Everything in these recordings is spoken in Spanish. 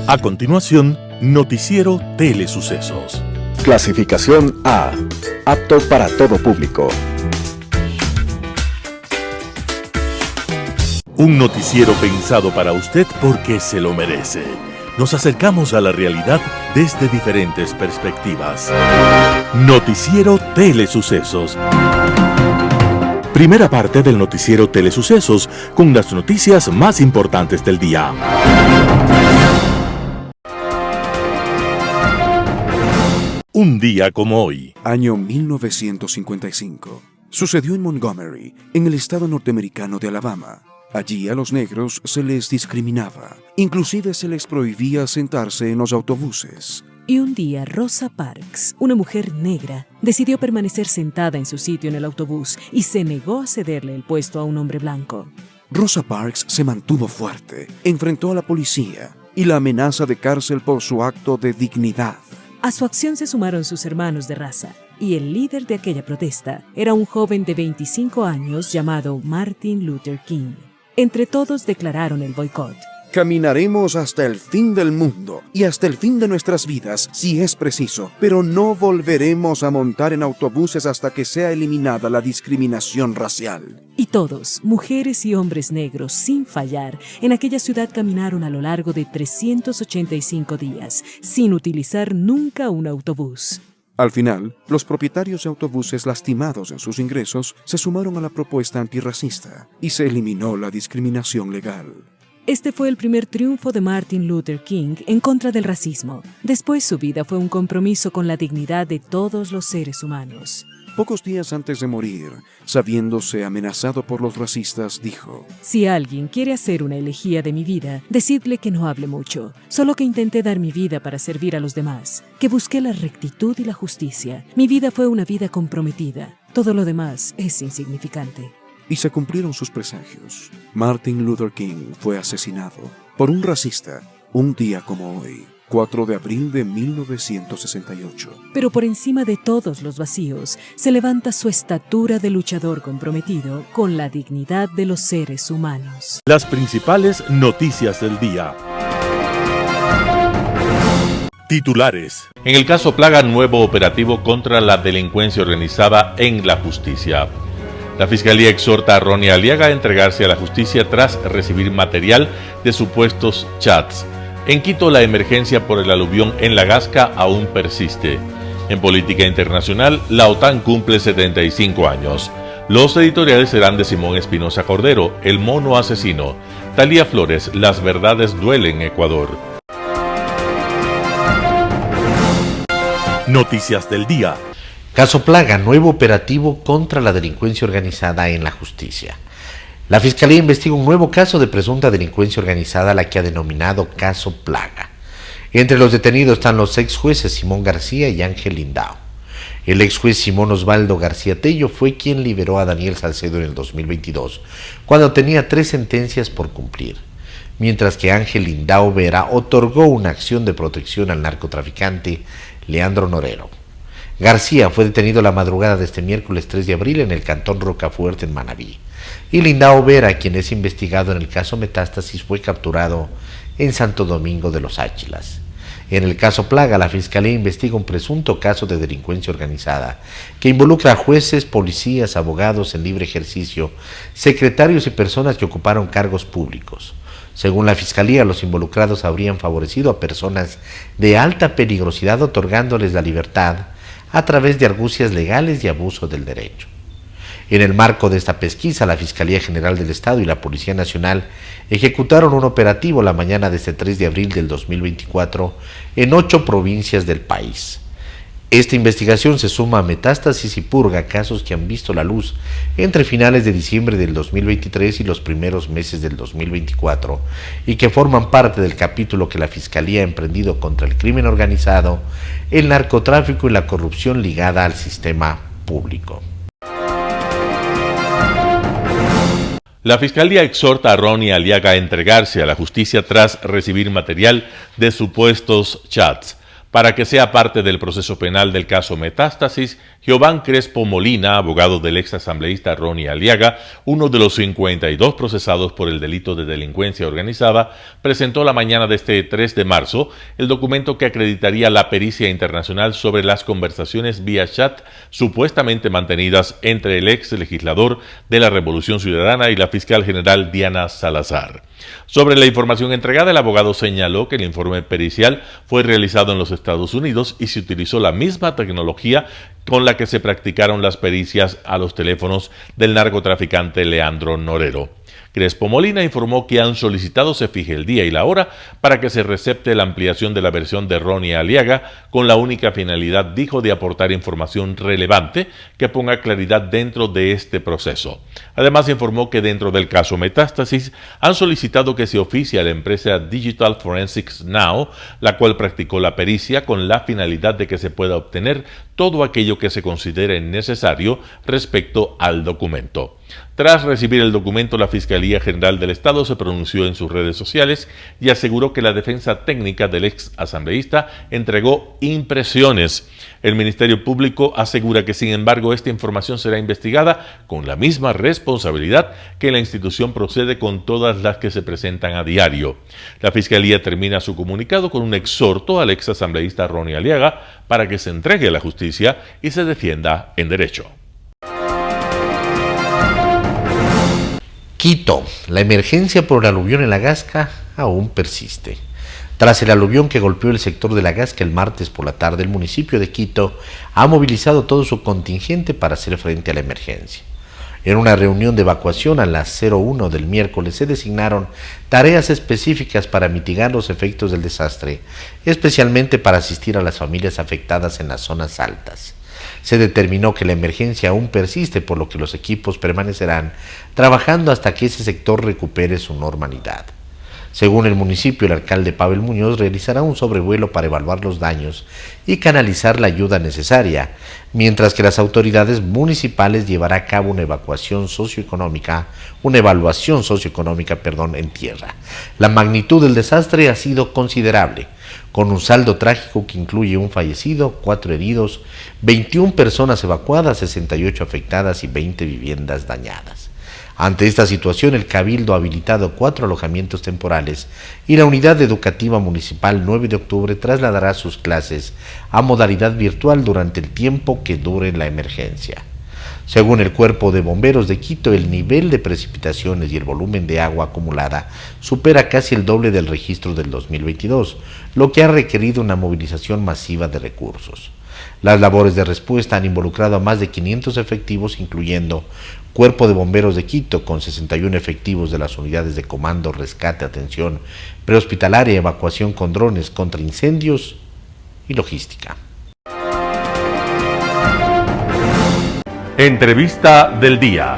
A continuación, Noticiero Telesucesos. Clasificación A. Apto para todo público. Un noticiero pensado para usted porque se lo merece. Nos acercamos a la realidad desde diferentes perspectivas. Noticiero Telesucesos. Primera parte del Noticiero Telesucesos con las noticias más importantes del día. Un día como hoy. Año 1955. Sucedió en Montgomery, en el estado norteamericano de Alabama. Allí a los negros se les discriminaba. Inclusive se les prohibía sentarse en los autobuses. Y un día Rosa Parks, una mujer negra, decidió permanecer sentada en su sitio en el autobús y se negó a cederle el puesto a un hombre blanco. Rosa Parks se mantuvo fuerte, enfrentó a la policía y la amenaza de cárcel por su acto de dignidad. A su acción se sumaron sus hermanos de raza, y el líder de aquella protesta era un joven de 25 años llamado Martin Luther King. Entre todos declararon el boicot. Caminaremos hasta el fin del mundo y hasta el fin de nuestras vidas, si es preciso, pero no volveremos a montar en autobuses hasta que sea eliminada la discriminación racial. Y todos, mujeres y hombres negros, sin fallar, en aquella ciudad caminaron a lo largo de 385 días, sin utilizar nunca un autobús. Al final, los propietarios de autobuses lastimados en sus ingresos se sumaron a la propuesta antirracista y se eliminó la discriminación legal. Este fue el primer triunfo de Martin Luther King en contra del racismo. Después su vida fue un compromiso con la dignidad de todos los seres humanos. Pocos días antes de morir, sabiéndose amenazado por los racistas, dijo: Si alguien quiere hacer una elegía de mi vida, decidle que no hable mucho, solo que intenté dar mi vida para servir a los demás, que busqué la rectitud y la justicia. Mi vida fue una vida comprometida. Todo lo demás es insignificante. Y se cumplieron sus presagios. Martin Luther King fue asesinado por un racista un día como hoy, 4 de abril de 1968. Pero por encima de todos los vacíos, se levanta su estatura de luchador comprometido con la dignidad de los seres humanos. Las principales noticias del día. Titulares. En el caso Plaga, nuevo operativo contra la delincuencia organizada en la justicia. La Fiscalía exhorta a Ronnie Aliaga a entregarse a la justicia tras recibir material de supuestos chats. En Quito, la emergencia por el aluvión en La Gasca aún persiste. En política internacional, la OTAN cumple 75 años. Los editoriales serán de Simón Espinosa Cordero, El mono asesino. Talía Flores, Las verdades duelen, Ecuador. Noticias del día. Caso Plaga, nuevo operativo contra la delincuencia organizada en la justicia. La Fiscalía investiga un nuevo caso de presunta delincuencia organizada, la que ha denominado Caso Plaga. Entre los detenidos están los ex jueces Simón García y Ángel Lindao. El ex juez Simón Osvaldo García Tello fue quien liberó a Daniel Salcedo en el 2022, cuando tenía 3 sentencias por cumplir, mientras que Ángel Lindao Vera otorgó una acción de protección al narcotraficante Leandro Norero. García fue detenido la madrugada de este miércoles 3 de abril en el cantón Rocafuerte, en Manabí. Y Lindao Vera, quien es investigado en el caso Metástasis, fue capturado en Santo Domingo de los Áchilas. En el caso Plaga, la Fiscalía investiga un presunto caso de delincuencia organizada que involucra a jueces, policías, abogados en libre ejercicio, secretarios y personas que ocuparon cargos públicos. Según la Fiscalía, los involucrados habrían favorecido a personas de alta peligrosidad, otorgándoles la libertad a través de argucias legales y abuso del derecho. En el marco de esta pesquisa, la Fiscalía General del Estado y la Policía Nacional ejecutaron un operativo la mañana de este 3 de abril del 2024 en 8 provincias del país. Esta investigación se suma a Metástasis y Purga, casos que han visto la luz entre finales de diciembre del 2023 y los primeros meses del 2024 y que forman parte del capítulo que la Fiscalía ha emprendido contra el crimen organizado, el narcotráfico y la corrupción ligada al sistema público. La Fiscalía exhorta a Ronnie Aliaga a entregarse a la justicia tras recibir material de supuestos chats, para que sea parte del proceso penal del caso Metástasis Giovanni Crespo Molina, abogado del ex asambleísta Ronnie Aliaga, uno de los 52 procesados por el delito de delincuencia organizada, presentó la mañana de este 3 de marzo el documento que acreditaría la pericia internacional sobre las conversaciones vía chat supuestamente mantenidas entre el ex legislador de la Revolución Ciudadana y la fiscal general Diana Salazar. Sobre la información entregada, el abogado señaló que el informe pericial fue realizado en los Estados Unidos y se utilizó la misma tecnología con la que se practicaron las pericias a los teléfonos del narcotraficante Leandro Norero. Crespo Molina informó que han solicitado se fije el día y la hora para que se recepte la ampliación de la versión de Ronnie Aliaga con la única finalidad, dijo, de aportar información relevante que ponga claridad dentro de este proceso. Además informó que dentro del caso Metástasis han solicitado que se oficie a la empresa Digital Forensics Now, la cual practicó la pericia con la finalidad de que se pueda obtener todo aquello que se considere necesario respecto al documento. Tras recibir el documento, la Fiscalía General del Estado se pronunció en sus redes sociales y aseguró que la defensa técnica del ex asambleísta entregó impresiones. El Ministerio Público asegura que, sin embargo, esta información será investigada con la misma responsabilidad que la institución procede con todas las que se presentan a diario. La Fiscalía termina su comunicado con un exhorto al ex asambleísta Ronnie Aliaga para que se entregue a la justicia y se defienda en derecho. Quito, la emergencia por el aluvión en La Gasca aún persiste. Tras el aluvión que golpeó el sector de La Gasca el martes por la tarde, el municipio de Quito ha movilizado todo su contingente para hacer frente a la emergencia. En una reunión de evacuación a las 01 del miércoles se designaron tareas específicas para mitigar los efectos del desastre, especialmente para asistir a las familias afectadas en las zonas altas. Se determinó que la emergencia aún persiste, por lo que los equipos permanecerán trabajando hasta que ese sector recupere su normalidad. Según el municipio, el alcalde Pavel Muñoz realizará un sobrevuelo para evaluar los daños y canalizar la ayuda necesaria, mientras que las autoridades municipales llevarán a cabo una evaluación socioeconómica en tierra. La magnitud del desastre ha sido considerable, con un saldo trágico que incluye un fallecido, 4 heridos, 21 personas evacuadas, 68 afectadas y 20 viviendas dañadas. Ante esta situación, el Cabildo ha habilitado 4 alojamientos temporales y la Unidad Educativa Municipal 9 de octubre trasladará sus clases a modalidad virtual durante el tiempo que dure la emergencia. Según el Cuerpo de Bomberos de Quito, el nivel de precipitaciones y el volumen de agua acumulada supera casi el doble del registro del 2022, lo que ha requerido una movilización masiva de recursos. Las labores de respuesta han involucrado a más de 500 efectivos, incluyendo Cuerpo de Bomberos de Quito, con 61 efectivos de las unidades de comando, rescate, atención prehospitalaria, evacuación con drones contra incendios y logística. Entrevista del día.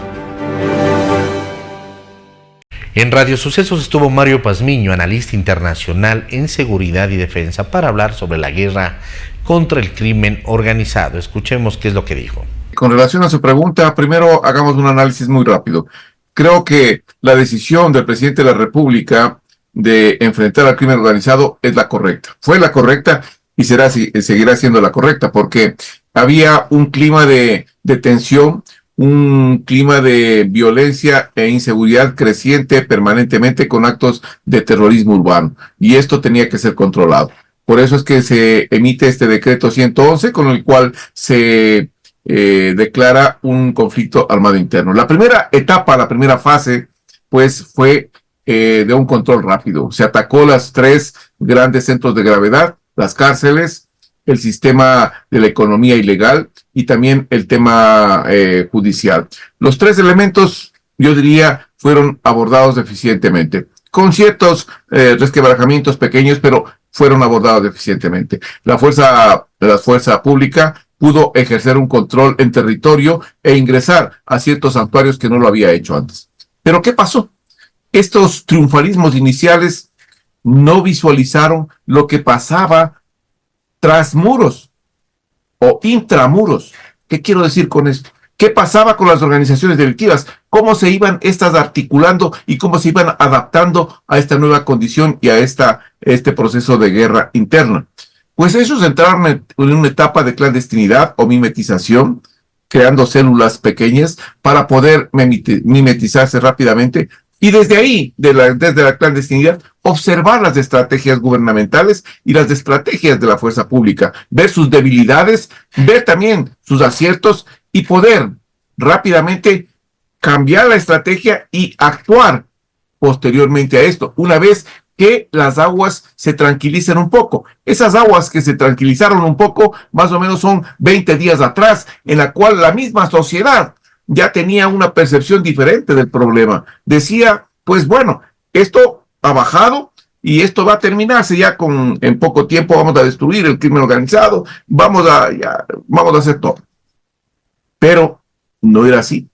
En Radio Sucesos estuvo Mario Pazmiño, analista internacional en seguridad y defensa, para hablar sobre la guerra contra el crimen organizado. Escuchemos qué es lo que dijo. Con relación a su pregunta, primero hagamos un análisis muy rápido. Creo que la decisión del presidente de la República de enfrentar al crimen organizado es la correcta. Fue la correcta y seguirá siendo la correcta, porque había un clima de tensión, un clima de violencia e inseguridad creciente permanentemente con actos de terrorismo urbano. Y esto tenía que ser controlado. Por eso es que se emite este decreto 111, con el cual se declara un conflicto armado interno. La primera etapa, la primera fase, pues fue de un control rápido. Se atacó los 3 grandes centros de gravedad, las cárceles, el sistema de la economía ilegal y también el tema judicial. Los 3 elementos, yo diría, fueron abordados eficientemente, con ciertos resquebrajamientos pequeños, pero fueron abordados eficientemente. La fuerza pública pudo ejercer un control en territorio e ingresar a ciertos santuarios que no lo había hecho antes. ¿Pero qué pasó? Estos triunfalismos iniciales no visualizaron lo que pasaba tras muros o intramuros. ¿Qué quiero decir con esto? ¿Qué pasaba con las organizaciones delictivas? ¿Cómo se iban estas articulando y cómo se iban adaptando a esta nueva condición y a este proceso de guerra interna? pues ellos entraron en una etapa de clandestinidad o mimetización, creando células pequeñas para poder mimetizarse rápidamente y desde ahí, desde la clandestinidad, observar las estrategias gubernamentales y las estrategias de la fuerza pública, ver sus debilidades, ver también sus aciertos y poder rápidamente cambiar la estrategia y actuar posteriormente a esto, una vez que las aguas se tranquilicen un poco. Esas aguas que se tranquilizaron un poco, más o menos son 20 días atrás, en la cual la misma sociedad ya tenía una percepción diferente del problema. Decía, pues bueno, esto ha bajado y esto va a terminarse ya en poco tiempo, vamos a destruir el crimen organizado, vamos a hacer todo. Pero no era así.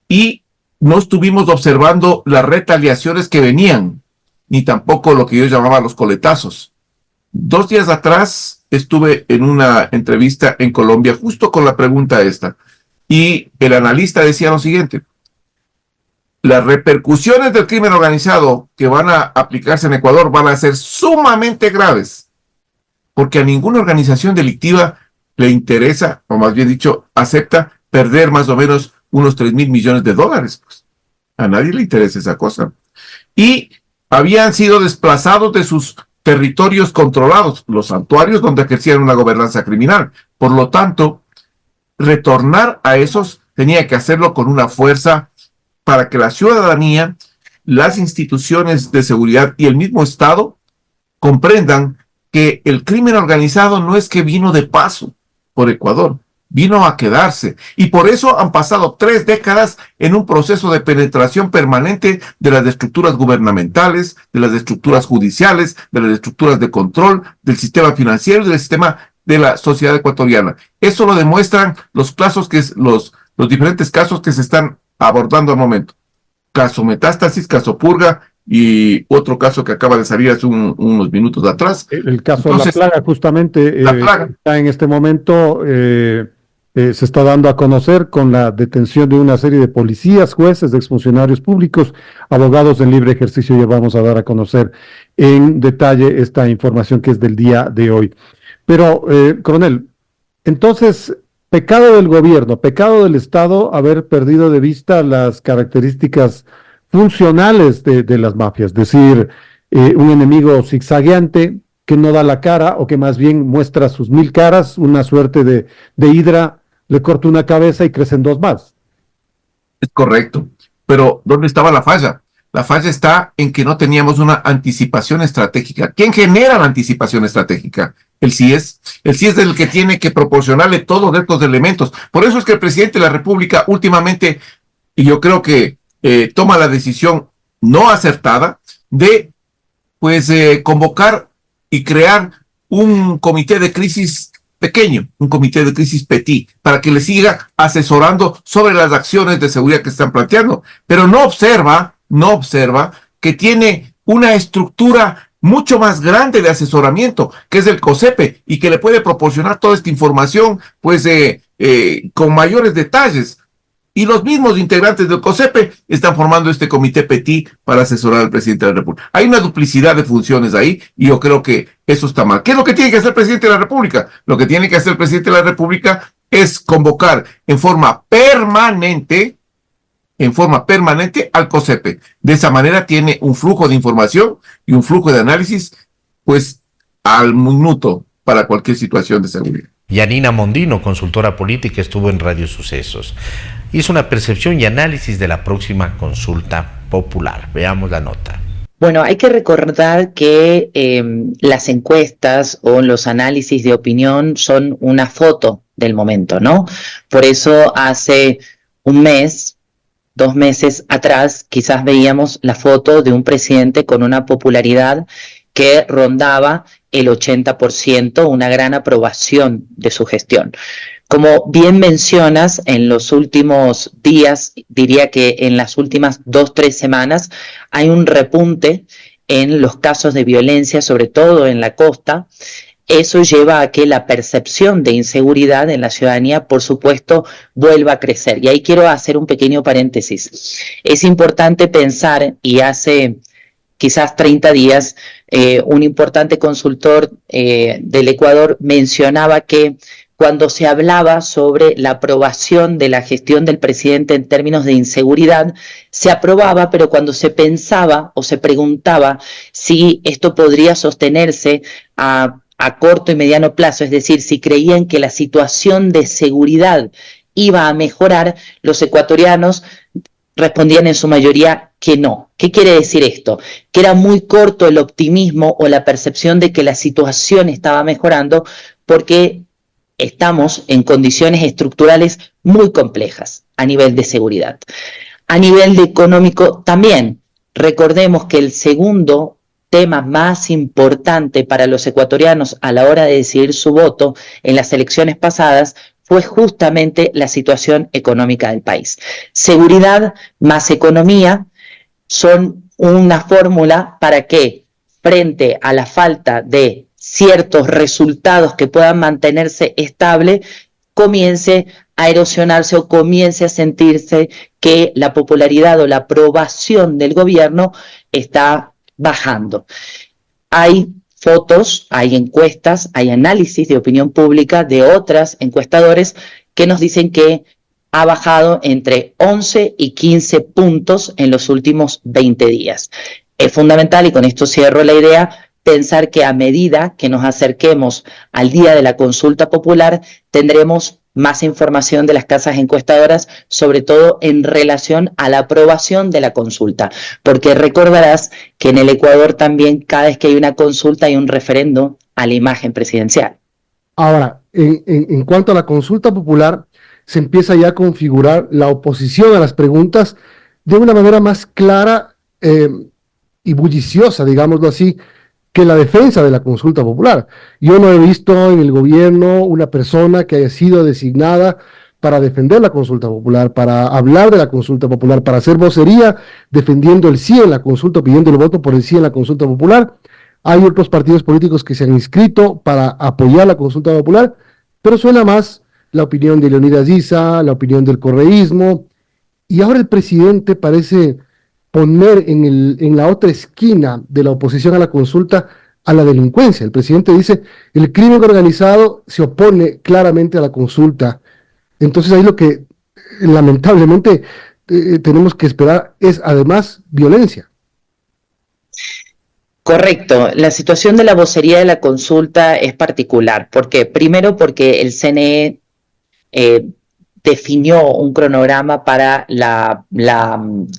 Y no estuvimos observando las retaliaciones que venían, ni tampoco lo que yo llamaba los coletazos. 2 días atrás estuve en una entrevista en Colombia justo con la pregunta esta, y el analista decía lo siguiente: las repercusiones del crimen organizado que van a aplicarse en Ecuador van a ser sumamente graves, porque a ninguna organización delictiva le interesa, o más bien dicho, acepta perder más o menos unos 3.000 millones de dólares. Pues. A nadie le interesa esa cosa. Y habían sido desplazados de sus territorios controlados, los santuarios donde ejercían una gobernanza criminal. Por lo tanto, retornar a esos tenía que hacerlo con una fuerza para que la ciudadanía, las instituciones de seguridad y el mismo Estado comprendan que el crimen organizado no es que vino de paso por Ecuador, vino a quedarse. Y por eso han pasado 3 décadas en un proceso de penetración permanente de las estructuras gubernamentales, de las estructuras judiciales, de las estructuras de control, del sistema financiero y del sistema de la sociedad ecuatoriana. Eso lo demuestran los diferentes casos que se están abordando al momento. Caso Metástasis, caso Purga y otro caso que acaba de salir hace unos minutos atrás. El caso de La Plaga, justamente, La Plaga. está en este momento, se está dando a conocer con la detención de una serie de policías, jueces, exfuncionarios públicos, abogados en libre ejercicio. Ya vamos a dar a conocer en detalle esta información que es del día de hoy. Pero, coronel, entonces, pecado del gobierno, pecado del Estado haber perdido de vista las características funcionales de las mafias, es decir, un enemigo zigzagueante que no da la cara o que más bien muestra sus 1000 caras, una suerte de hidra, le corta una cabeza y crecen 2 más. Es correcto, pero ¿dónde estaba la falla? La falla está en que no teníamos una anticipación estratégica. ¿Quién genera la anticipación estratégica? El CIES. El CIES es el que tiene que proporcionarle todos estos elementos. Por eso es que el presidente de la República últimamente, y yo creo que toma la decisión no acertada de convocar y crear un comité de crisis pequeño, un comité de crisis petit, para que le siga asesorando sobre las acciones de seguridad que están planteando. Pero no observa que tiene una estructura mucho más grande de asesoramiento, que es el COSEPE, y que le puede proporcionar toda esta información, con mayores detalles. Y los mismos integrantes del COSEPE están formando este comité petit para asesorar al presidente de la República. Hay una duplicidad de funciones ahí y yo creo que eso está mal. ¿Qué es lo que tiene que hacer el presidente de la República? Lo que tiene que hacer el presidente de la República es convocar en forma permanente al COSEPE. De esa manera tiene un flujo de información y un flujo de análisis, al minuto para cualquier situación de seguridad. Yanina Mondino, consultora política, estuvo en Radio Sucesos. Hizo una percepción y análisis de la próxima consulta popular. Veamos la nota. Bueno, hay que recordar que las encuestas o los análisis de opinión son una foto del momento, ¿no? Por eso hace 1 mes, 2 meses atrás, quizás veíamos la foto de un presidente con una popularidad que rondaba el 80%, una gran aprobación de su gestión. Como bien mencionas, en los últimos días, diría que en las últimas 2-3 semanas, hay un repunte en los casos de violencia, sobre todo en la costa. Eso lleva a que la percepción de inseguridad en la ciudadanía, por supuesto, vuelva a crecer. Y ahí quiero hacer un pequeño paréntesis. Es importante pensar, y hace quizás 30 días, un importante consultor del Ecuador mencionaba que cuando se hablaba sobre la aprobación de la gestión del presidente en términos de inseguridad, se aprobaba, pero cuando se pensaba o se preguntaba si esto podría sostenerse a corto y mediano plazo, es decir, si creían que la situación de seguridad iba a mejorar, los ecuatorianos respondían en su mayoría que no. ¿Qué quiere decir esto? Que era muy corto el optimismo o la percepción de que la situación estaba mejorando porque estamos en condiciones estructurales muy complejas a nivel de seguridad. A nivel de económico también. Recordemos que el segundo tema más importante para los ecuatorianos a la hora de decidir su voto en las elecciones pasadas fue justamente la situación económica del país. Seguridad más economía son una fórmula para que, frente a la falta de ciertos resultados que puedan mantenerse estable, comience a erosionarse o comience a sentirse que la popularidad o la aprobación del gobierno está bajando. Hay fotos, hay encuestas, hay análisis de opinión pública de otras encuestadores que nos dicen que ha bajado entre 11 y 15 puntos en los últimos 20 días. Es fundamental, y con esto cierro la idea, pensar que a medida que nos acerquemos al día de la consulta popular, tendremos más información de las casas encuestadoras, sobre todo en relación a la aprobación de la consulta, porque recordarás que en el Ecuador también cada vez que hay una consulta hay un referendo a la imagen presidencial. Ahora, en cuanto a la consulta popular, se empieza ya a configurar la oposición a las preguntas de una manera más clara y bulliciosa, digámoslo así, que la defensa de la consulta popular. Yo no he visto en el gobierno una persona que haya sido designada para defender la consulta popular, para hablar de la consulta popular, para hacer vocería defendiendo el sí en la consulta, pidiendo el voto por el sí en la consulta popular. Hay otros partidos políticos que se han inscrito para apoyar la consulta popular, pero suena más la opinión de Leonidas Issa, la opinión del correísmo, y ahora el presidente parece poner en la otra esquina de la oposición a la consulta a la delincuencia. El presidente dice, el crimen organizado se opone claramente a la consulta. Entonces ahí lo que lamentablemente tenemos que esperar es además violencia. Correcto. La situación de la vocería de la consulta es particular. ¿Por qué? Primero porque el CNE definió un cronograma para la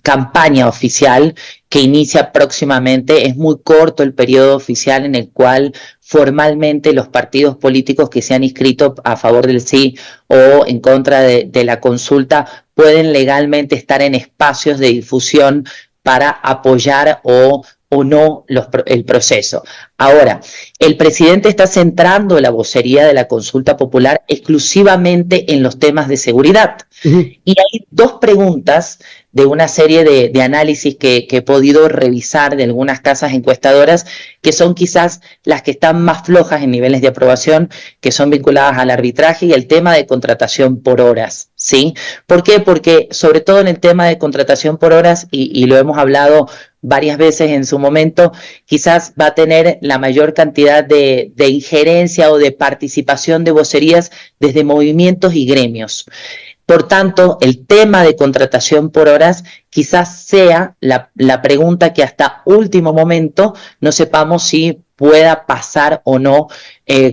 campaña oficial que inicia próximamente. Es muy corto el periodo oficial en el cual formalmente los partidos políticos que se han inscrito a favor del sí o en contra de la consulta pueden legalmente estar en espacios de difusión para apoyar o no el proceso. Ahora, el presidente está centrando la vocería de la consulta popular exclusivamente en los temas de seguridad. Y hay dos preguntas de una serie de análisis que he podido revisar de algunas casas encuestadoras que son quizás las que están más flojas en niveles de aprobación, que son vinculadas al arbitraje y el tema de contratación por horas, ¿sí? ¿Por qué? Porque sobre todo en el tema de contratación por horas, y lo hemos hablado varias veces en su momento, quizás va a tener la mayor cantidad de injerencia o de participación de vocerías desde movimientos y gremios. Por tanto, el tema de contratación por horas quizás sea la pregunta que hasta último momento no sepamos si pueda pasar o no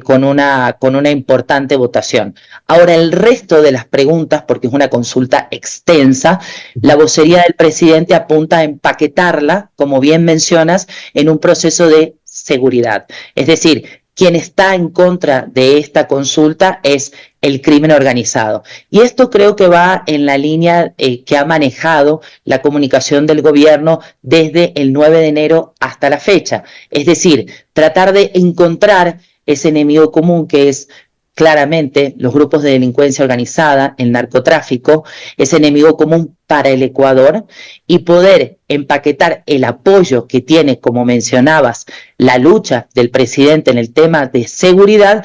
con una importante votación. Ahora, el resto de las preguntas, porque es una consulta extensa, la vocería del presidente apunta a empaquetarla, como bien mencionas, en un proceso de seguridad. Es decir, quien está en contra de esta consulta es el crimen organizado. Y esto creo que va en la línea que ha manejado la comunicación del gobierno desde el 9 de enero hasta la fecha. Es decir, tratar de encontrar ese enemigo común que es claramente los grupos de delincuencia organizada, el narcotráfico, ese enemigo común para el Ecuador, y poder empaquetar el apoyo que tiene, como mencionabas, la lucha del presidente en el tema de seguridad,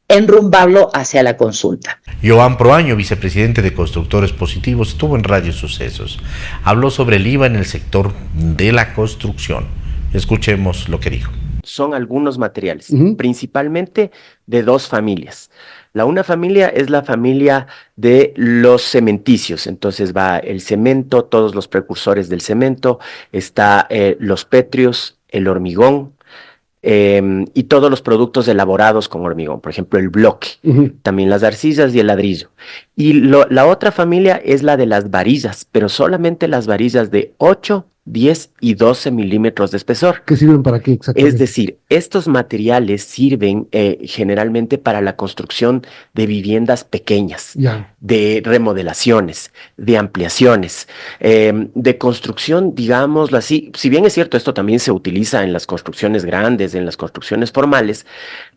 enrumbarlo hacia la consulta. Joan Proaño, vicepresidente de Constructores Positivos, estuvo en Radio Sucesos. Habló sobre el IVA en el sector de la construcción. Escuchemos lo que dijo. Son algunos materiales, Ujú. principalmente de dos familias. La una familia es la familia de los cementicios, entonces va el cemento, todos los precursores del cemento, está los pétreos, el hormigón, y todos los productos elaborados con hormigón, por ejemplo, el bloque, Ujú. también las arcillas y el ladrillo. Y la otra familia es la de las varillas, pero solamente las varillas de 8, 10 y 12 milímetros de espesor. ¿Qué sirven para qué exactamente? Es decir, estos materiales sirven generalmente para la construcción de viviendas pequeñas, Ya. de remodelaciones, de ampliaciones, de construcción, digámoslo así. Si bien es cierto, esto también se utiliza en las construcciones grandes, en las construcciones formales,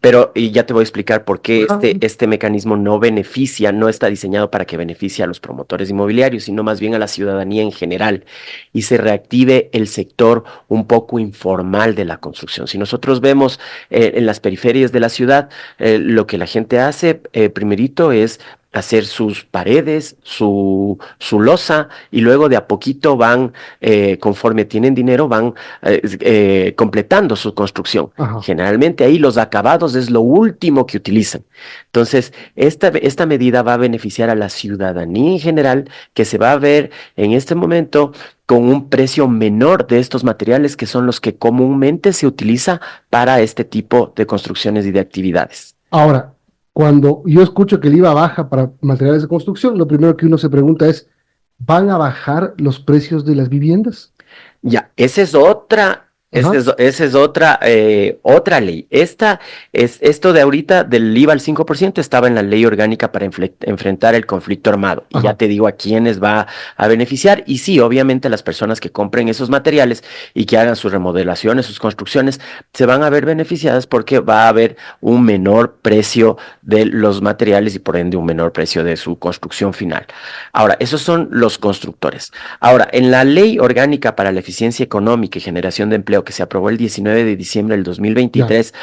pero y ya te voy a explicar por qué este mecanismo no beneficia, no está diseñado para que beneficie a los promotores inmobiliarios, sino más bien a la ciudadanía en general, y se reactive el sector un poco informal de la construcción. Si nosotros vemos en las periferias de la ciudad, lo que la gente hace primerito es hacer sus paredes, su losa, y luego de a poquito van, conforme tienen dinero, van completando su construcción. Ajá. Generalmente ahí los acabados es lo último que utilizan. Entonces, esta medida va a beneficiar a la ciudadanía en general, que se va a ver en este momento con un precio menor de estos materiales, que son los que comúnmente se utiliza para este tipo de construcciones y de actividades. Ahora, cuando yo escucho que el IVA baja para materiales de construcción, lo primero que uno se pregunta es, ¿van a bajar los precios de las viviendas? Ya, esa es otra. Ajá. Esa es otra ley. Esto de ahorita del IVA al 5% estaba en la ley orgánica para enfrentar el conflicto armado. Y Ajá. ya te digo a quiénes va a beneficiar. Y sí, obviamente las personas que compren esos materiales y que hagan sus remodelaciones, sus construcciones, se van a ver beneficiadas porque va a haber un menor precio de los materiales y por ende un menor precio de su construcción final. Ahora, esos son los constructores. Ahora, en la ley orgánica para la eficiencia económica y generación de empleo que se aprobó el 19 de diciembre del 2023,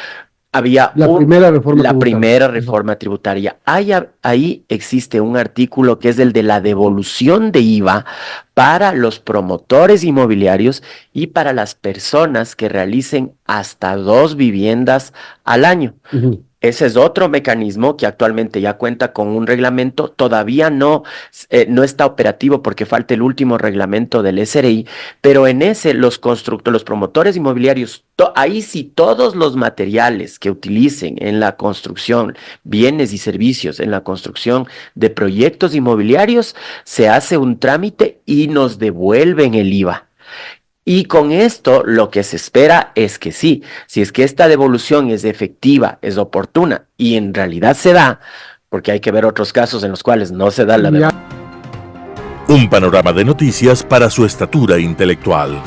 había La primera reforma la tributaria. primera reforma tributaria. Ahí existe un artículo que es el de la devolución de IVA para los promotores inmobiliarios y para las personas que realicen hasta 2 viviendas al año. Ujú. Ese es otro mecanismo que actualmente ya cuenta con un reglamento, todavía no está operativo porque falta el último reglamento del SRI, pero en ese los promotores inmobiliarios, ahí sí todos los materiales que utilicen en la construcción, bienes y servicios, en la construcción de proyectos inmobiliarios, se hace un trámite y nos devuelven el IVA. Y con esto lo que se espera es que sí, si es que esta devolución es efectiva, es oportuna y en realidad se da, porque hay que ver otros casos en los cuales no se da la devolución. Un panorama de noticias para su estatura intelectual.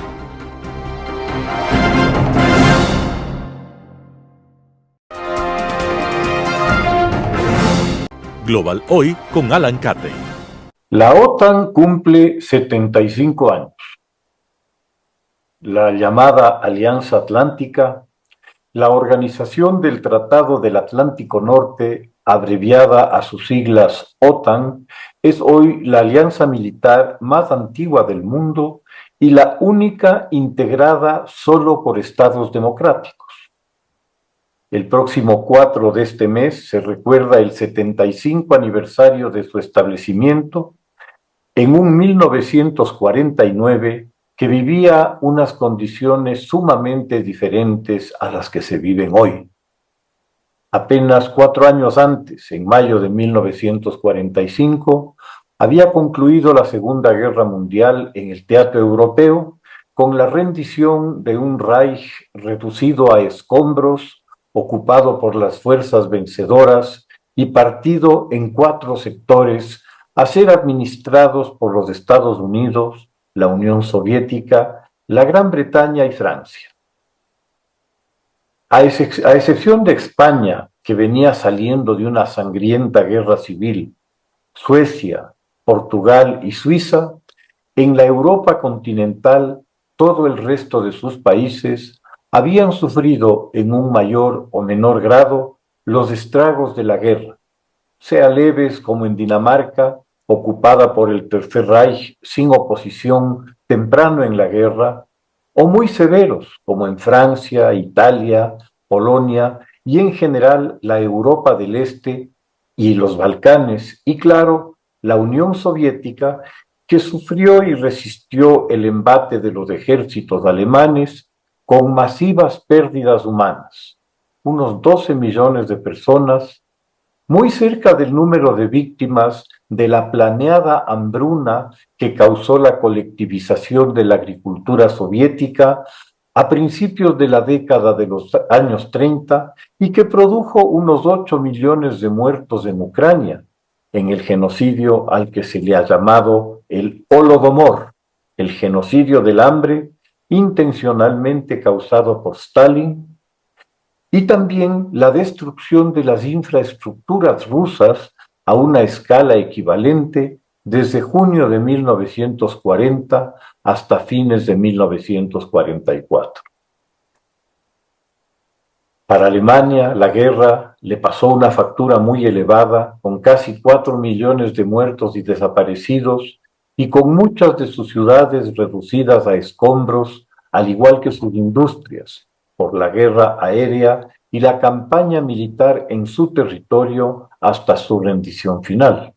Global Hoy con Alan Catey. La OTAN cumple 75 años. La llamada Alianza Atlántica, la Organización del Tratado del Atlántico Norte, abreviada a sus siglas OTAN, es hoy la alianza militar más antigua del mundo y la única integrada solo por estados democráticos. El próximo 4 de este mes se recuerda el 75 aniversario de su establecimiento en un 1949 que vivía unas condiciones sumamente diferentes a las que se viven hoy. Apenas 4 años antes, en mayo de 1945, había concluido la Segunda Guerra Mundial en el teatro europeo con la rendición de un Reich reducido a escombros, ocupado por las fuerzas vencedoras y partido en 4 sectores a ser administrados por los Estados Unidos, la Unión Soviética, la Gran Bretaña y Francia. A excepción de España, que venía saliendo de una sangrienta guerra civil, Suecia, Portugal y Suiza, en la Europa continental, todo el resto de sus países habían sufrido en un mayor o menor grado los estragos de la guerra, sea leves como en Dinamarca, ocupada por el Tercer Reich sin oposición temprano en la guerra, o muy severos, como en Francia, Italia, Polonia y en general la Europa del Este y los Balcanes, y claro, la Unión Soviética, que sufrió y resistió el embate de los ejércitos alemanes con masivas pérdidas humanas, unos 12 millones de personas, muy cerca del número de víctimas de la planeada hambruna que causó la colectivización de la agricultura soviética a principios de la década de los años 30 y que produjo unos 8 millones de muertos en Ucrania, en el genocidio al que se le ha llamado el Holodomor, el genocidio del hambre intencionalmente causado por Stalin, y también la destrucción de las infraestructuras rusas a una escala equivalente desde junio de 1940 hasta fines de 1944. Para Alemania, la guerra le pasó una factura muy elevada, con casi 4 millones de muertos y desaparecidos, y con muchas de sus ciudades reducidas a escombros, al igual que sus industrias, por la guerra aérea y la campaña militar en su territorio hasta su rendición final.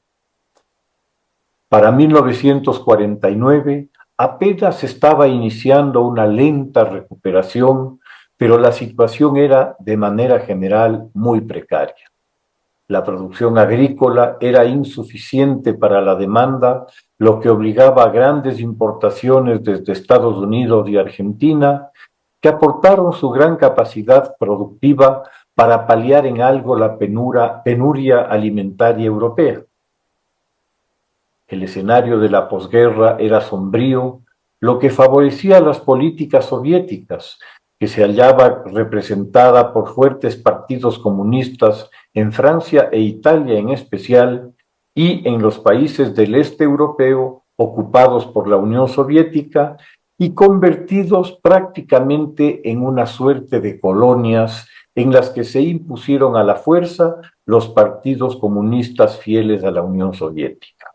Para 1949 apenas estaba iniciando una lenta recuperación, pero la situación era de manera general muy precaria. La producción agrícola era insuficiente para la demanda, lo que obligaba a grandes importaciones desde Estados Unidos y Argentina, que aportaron su gran capacidad productiva para paliar en algo la penuria alimentaria europea. El escenario de la posguerra era sombrío, lo que favorecía las políticas soviéticas, que se hallaba representada por fuertes partidos comunistas en Francia e Italia en especial, y en los países del este europeo ocupados por la Unión Soviética y convertidos prácticamente en una suerte de colonias en las que se impusieron a la fuerza los partidos comunistas fieles a la Unión Soviética.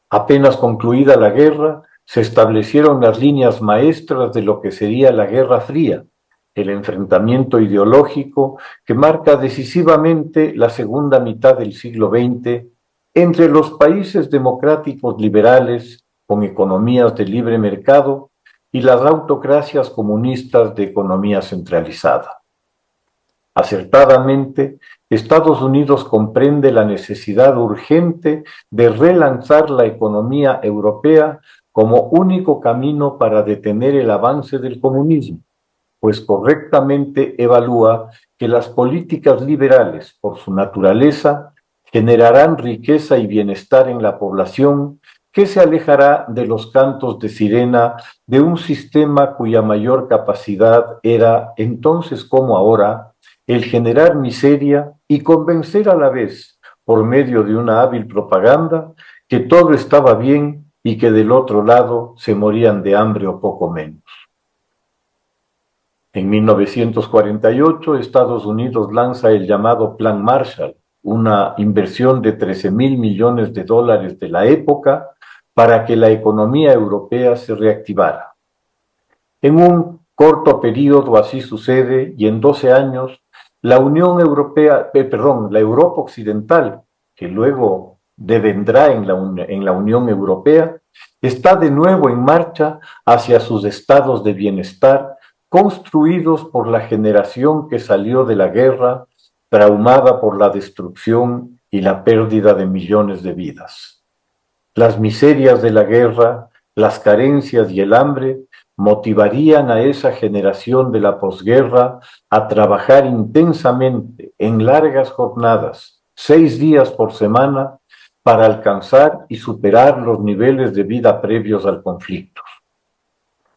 Apenas concluida la guerra, se establecieron las líneas maestras de lo que sería la Guerra Fría, el enfrentamiento ideológico que marca decisivamente la segunda mitad del siglo XX entre los países democráticos liberales con economías de libre mercado y las autocracias comunistas de economía centralizada. Acertadamente, Estados Unidos comprende la necesidad urgente de relanzar la economía europea como único camino para detener el avance del comunismo, pues correctamente evalúa que las políticas liberales, por su naturaleza, generarán riqueza y bienestar en la población que se alejará de los cantos de sirena de un sistema cuya mayor capacidad era, entonces como ahora, el generar miseria y convencer a la vez, por medio de una hábil propaganda, que todo estaba bien y que del otro lado se morían de hambre o poco menos. En 1948, Estados Unidos lanza el llamado Plan Marshall, una inversión de 13.000 millones de dólares de la época para que la economía europea se reactivara. En un corto periodo así sucede y en 12 años la Unión Europea, la Europa Occidental, que luego devendrá en la Unión Europea, está de nuevo en marcha hacia sus estados de bienestar construidos por la generación que salió de la guerra, traumada por la destrucción y la pérdida de millones de vidas. Las miserias de la guerra, las carencias y el hambre motivarían a esa generación de la posguerra a trabajar intensamente en largas jornadas, 6 días por semana, para alcanzar y superar los niveles de vida previos al conflicto.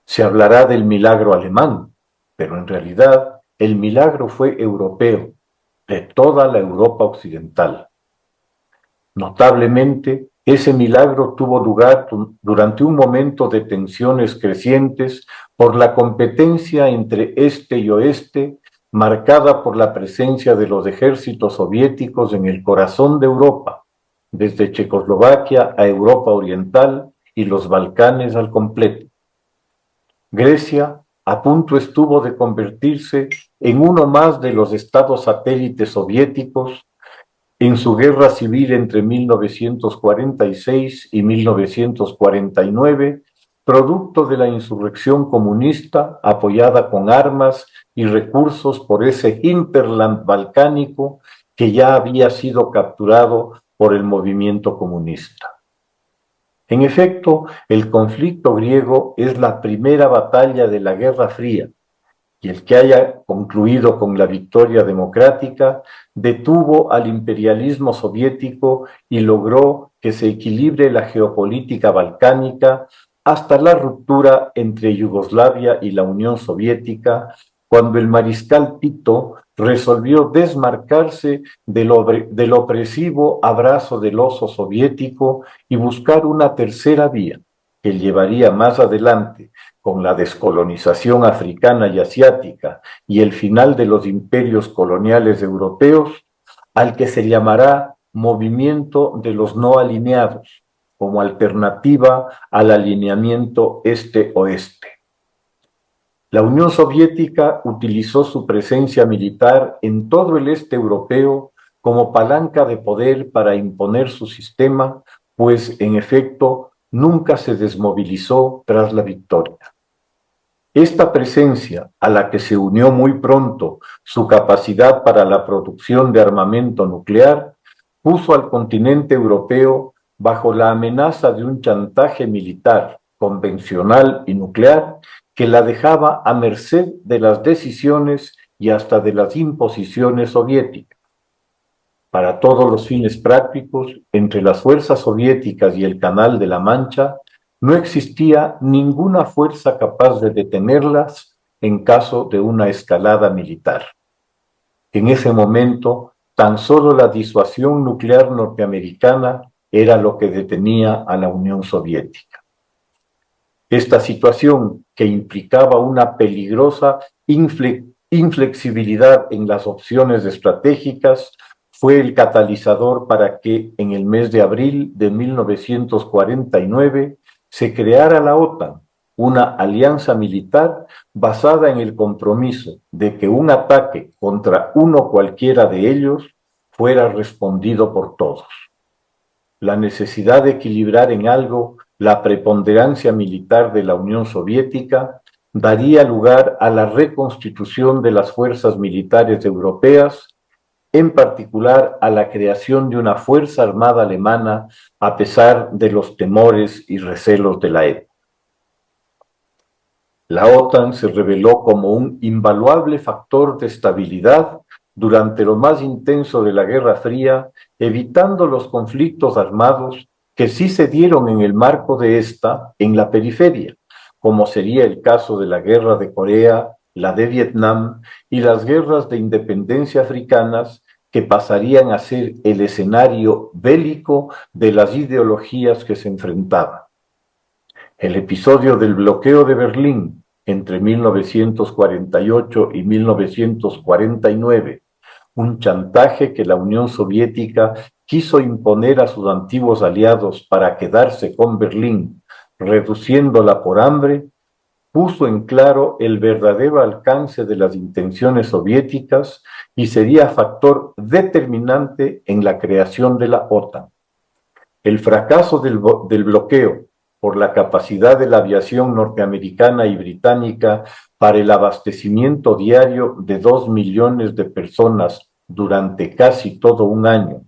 Se hablará del milagro alemán, pero en realidad el milagro fue europeo, de toda la Europa occidental. Notablemente, ese milagro tuvo lugar durante un momento de tensiones crecientes por la competencia entre este y oeste, marcada por la presencia de los ejércitos soviéticos en el corazón de Europa, desde Checoslovaquia a Europa Oriental y los Balcanes al completo. Grecia a punto estuvo de convertirse en uno más de los estados satélites soviéticos en su guerra civil entre 1946 y 1949, producto de la insurrección comunista apoyada con armas y recursos por ese hinterland balcánico que ya había sido capturado por el movimiento comunista. En efecto, el conflicto griego es la primera batalla de la Guerra Fría, y el que haya concluido con la victoria democrática detuvo al imperialismo soviético y logró que se equilibre la geopolítica balcánica hasta la ruptura entre Yugoslavia y la Unión Soviética, cuando el mariscal Tito resolvió desmarcarse del opresivo abrazo del oso soviético y buscar una tercera vía que llevaría más adelante, con la descolonización africana y asiática y el final de los imperios coloniales europeos, al que se llamará Movimiento de los No Alineados, como alternativa al alineamiento este-oeste. La Unión Soviética utilizó su presencia militar en todo el este europeo como palanca de poder para imponer su sistema, pues en efecto nunca se desmovilizó tras la victoria. Esta presencia, a la que se unió muy pronto su capacidad para la producción de armamento nuclear, puso al continente europeo bajo la amenaza de un chantaje militar, convencional y nuclear que la dejaba a merced de las decisiones y hasta de las imposiciones soviéticas. Para todos los fines prácticos, entre las fuerzas soviéticas y el Canal de la Mancha, no existía ninguna fuerza capaz de detenerlas en caso de una escalada militar. En ese momento, tan solo la disuasión nuclear norteamericana era lo que detenía a la Unión Soviética. Esta situación, que implicaba una peligrosa inflexibilidad en las opciones estratégicas, fue el catalizador para que en el mes de abril de 1949 se creara la OTAN, una alianza militar basada en el compromiso de que un ataque contra uno cualquiera de ellos fuera respondido por todos. La necesidad de equilibrar en algo la preponderancia militar de la Unión Soviética daría lugar a la reconstitución de las fuerzas militares europeas, en particular a la creación de una fuerza armada alemana a pesar de los temores y recelos de la época. La OTAN se reveló como un invaluable factor de estabilidad durante lo más intenso de la Guerra Fría, evitando los conflictos armados que sí se dieron en el marco de esta en la periferia, como sería el caso de la Guerra de Corea, la de Vietnam y las guerras de independencia africanas, que pasarían a ser el escenario bélico de las ideologías que se enfrentaban. El episodio del bloqueo de Berlín entre 1948 y 1949, un chantaje que la Unión Soviética quiso imponer a sus antiguos aliados para quedarse con Berlín, reduciéndola por hambre, puso en claro el verdadero alcance de las intenciones soviéticas y sería factor determinante en la creación de la OTAN. El fracaso del bloqueo por la capacidad de la aviación norteamericana y británica para el abastecimiento diario de 2 millones de personas durante casi todo un año,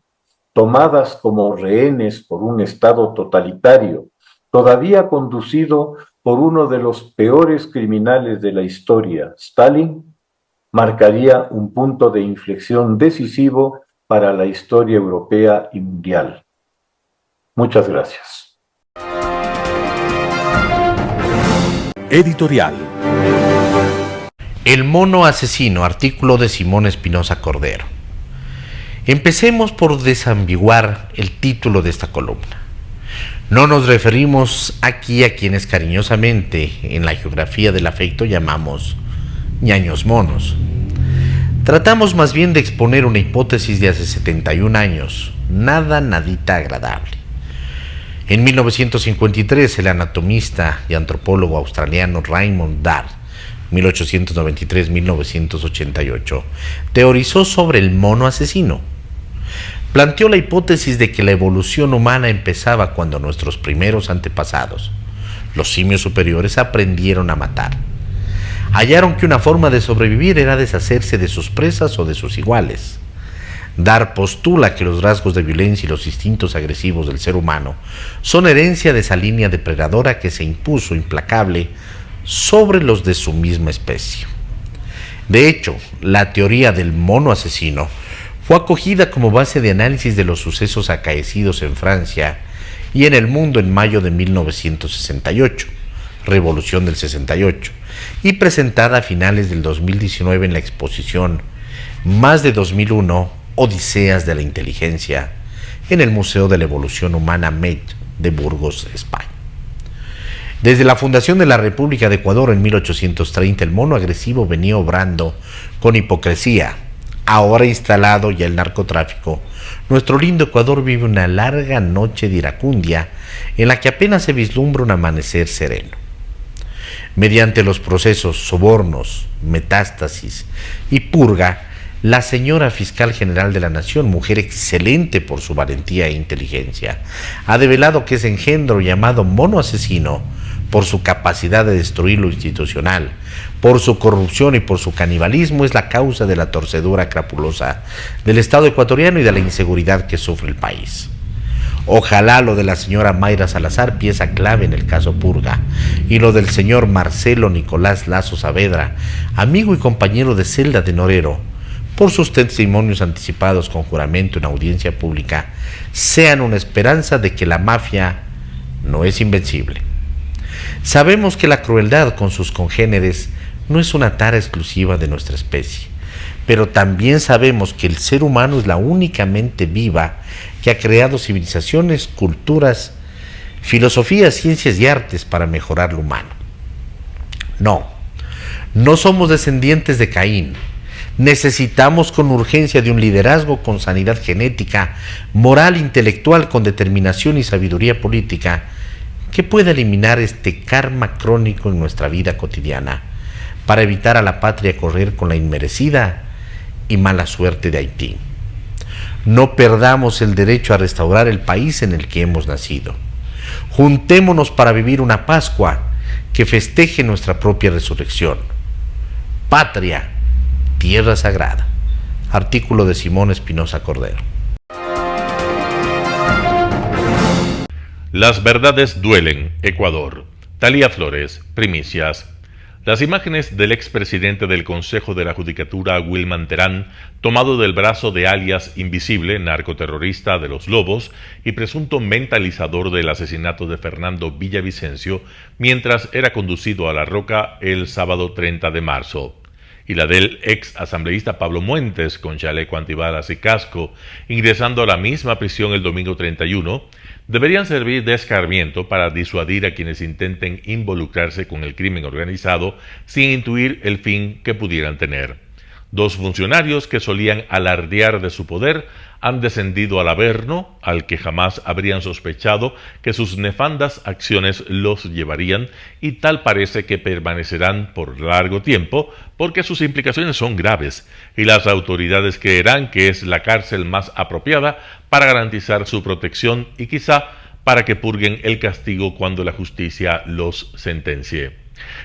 tomadas como rehenes por un Estado totalitario, todavía conducido por uno de los peores criminales de la historia, Stalin, marcaría un punto de inflexión decisivo para la historia europea y mundial. Muchas gracias. Editorial. El mono asesino, artículo de Simón Espinosa Cordero. Empecemos por desambiguar el título de esta columna. No nos referimos aquí a quienes cariñosamente en la geografía del afecto llamamos ñaños monos. Tratamos más bien de exponer una hipótesis de hace 71 años, nadita agradable. En 1953, el anatomista y antropólogo australiano Raymond Dart, 1893-1988, teorizó sobre el mono asesino. Planteó la hipótesis de que la evolución humana empezaba cuando nuestros primeros antepasados, los simios superiores, aprendieron a matar. Hallaron que una forma de sobrevivir era deshacerse de sus presas o de sus iguales. Dart postula que los rasgos de violencia y los instintos agresivos del ser humano son herencia de esa línea depredadora que se impuso implacable sobre los de su misma especie. De hecho, la teoría del mono asesino fue acogida como base de análisis de los sucesos acaecidos en Francia y en el mundo en mayo de 1968, Revolución del 68, y presentada a finales del 2019 en la exposición Más de 2001, Odiseas de la Inteligencia, en el Museo de la Evolución Humana Met de Burgos, España. Desde la fundación de la República de Ecuador en 1830, el mono agresivo venía obrando con hipocresía. Ahora instalado ya el narcotráfico, nuestro lindo Ecuador vive una larga noche de iracundia en la que apenas se vislumbra un amanecer sereno. Mediante los procesos sobornos, metástasis y purga, la señora fiscal general de la Nación, mujer excelente por su valentía e inteligencia, ha develado que ese engendro llamado mono asesino, por su capacidad de destruir lo institucional, por su corrupción y por su canibalismo, es la causa de la torcedura crapulosa del Estado ecuatoriano y de la inseguridad que sufre el país. Ojalá lo de la señora Mayra Salazar, pieza clave en el caso Purga, y lo del señor Marcelo Nicolás Lazo Saavedra, amigo y compañero de celda de Norero, por sus testimonios anticipados con juramento en audiencia pública, sean una esperanza de que la mafia no es invencible. Sabemos que la crueldad con sus congéneres no es una tara exclusiva de nuestra especie, pero también sabemos que el ser humano es la única mente viva que ha creado civilizaciones, culturas, filosofías, ciencias y artes para mejorar lo humano. No somos descendientes de Caín. Necesitamos con urgencia de un liderazgo con sanidad genética, moral, intelectual, con determinación y sabiduría política, que pueda eliminar este karma crónico en nuestra vida cotidiana, para evitar a la patria correr con la inmerecida y mala suerte de Haití. No perdamos el derecho a restaurar el país en el que hemos nacido. Juntémonos para vivir una Pascua que festeje nuestra propia resurrección. Patria, tierra sagrada. Artículo de Simón Espinosa Cordero. Las verdades duelen, Ecuador. Talía Flores, primicias. Las imágenes del expresidente del Consejo de la Judicatura, Wilman Terán, tomado del brazo de alias Invisible, narcoterrorista de los Lobos y presunto mentalizador del asesinato de Fernando Villavicencio, mientras era conducido a La Roca el sábado 30 de marzo. Y la del ex asambleísta Pablo Muentes, con chaleco antibalas y casco, ingresando a la misma prisión el domingo 31, deberían servir de escarmiento para disuadir a quienes intenten involucrarse con el crimen organizado sin intuir el fin que pudieran tener. Dos funcionarios que solían alardear de su poder han descendido al averno, al que jamás habrían sospechado que sus nefandas acciones los llevarían, y tal parece que permanecerán por largo tiempo, porque sus implicaciones son graves, y las autoridades creerán que es la cárcel más apropiada para garantizar su protección y quizá para que purguen el castigo cuando la justicia los sentencie.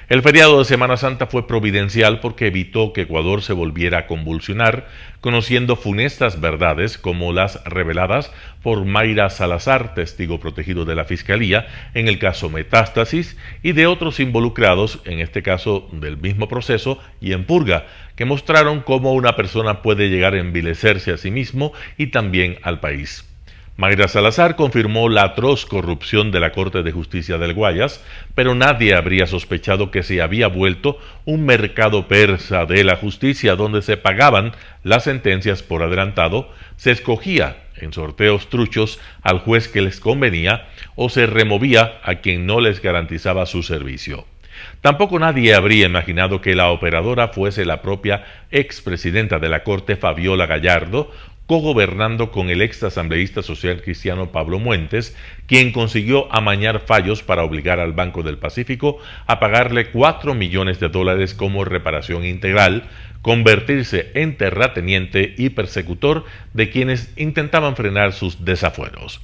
El feriado de Semana Santa fue providencial porque evitó que Ecuador se volviera a convulsionar, conociendo funestas verdades como las reveladas por Mayra Salazar, testigo protegido de la Fiscalía en el caso Metástasis, y de otros involucrados, en este caso del mismo proceso y en purga, que mostraron cómo una persona puede llegar a envilecerse a sí mismo y también al país. Mayra Salazar confirmó la atroz corrupción de la Corte de Justicia del Guayas, pero nadie habría sospechado que se había vuelto un mercado persa de la justicia donde se pagaban las sentencias por adelantado, se escogía en sorteos truchos al juez que les convenía o se removía a quien no les garantizaba su servicio. Tampoco nadie habría imaginado que la operadora fuese la propia expresidenta de la Corte, Fabiola Gallardo, cogobernando con el ex asambleísta social cristiano Pablo Muentes, quien consiguió amañar fallos para obligar al Banco del Pacífico a pagarle $4 millones como reparación integral, convertirse en terrateniente y persecutor de quienes intentaban frenar sus desafueros.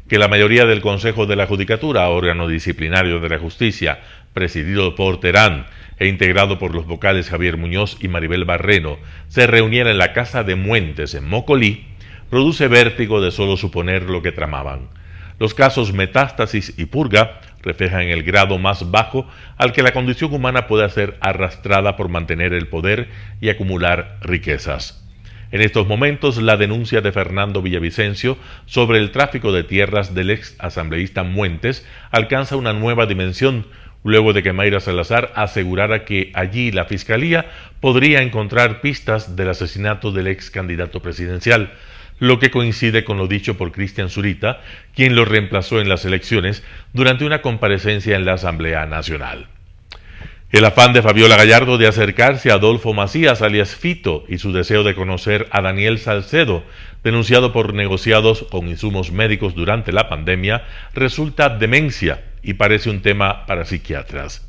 Que la mayoría del Consejo de la Judicatura, órgano disciplinario de la justicia, presidido por Terán e integrado por los vocales Javier Muñoz y Maribel Barreno, se reuniera en la casa de Muentes en Mocolí, produce vértigo de solo suponer lo que tramaban. Los casos Metástasis y Purga reflejan el grado más bajo al que la condición humana puede ser arrastrada por mantener el poder y acumular riquezas. En estos momentos, la denuncia de Fernando Villavicencio sobre el tráfico de tierras del ex asambleísta Muentes alcanza una nueva dimensión, luego de que Mayra Salazar asegurara que allí la Fiscalía podría encontrar pistas del asesinato del ex candidato presidencial, lo que coincide con lo dicho por Cristian Zurita, quien lo reemplazó en las elecciones durante una comparecencia en la Asamblea Nacional. El afán de Fabiola Gallardo de acercarse a Adolfo Macías, alias Fito, y su deseo de conocer a Daniel Salcedo, denunciado por negociados con insumos médicos durante la pandemia, resulta demencia y parece un tema para psiquiatras.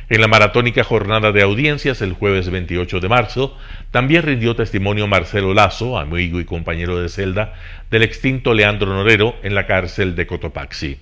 En la maratónica jornada de audiencias el jueves 28 de marzo, también rindió testimonio Marcelo Lazo, amigo y compañero de celda del extinto Leandro Norero, en la cárcel de Cotopaxi.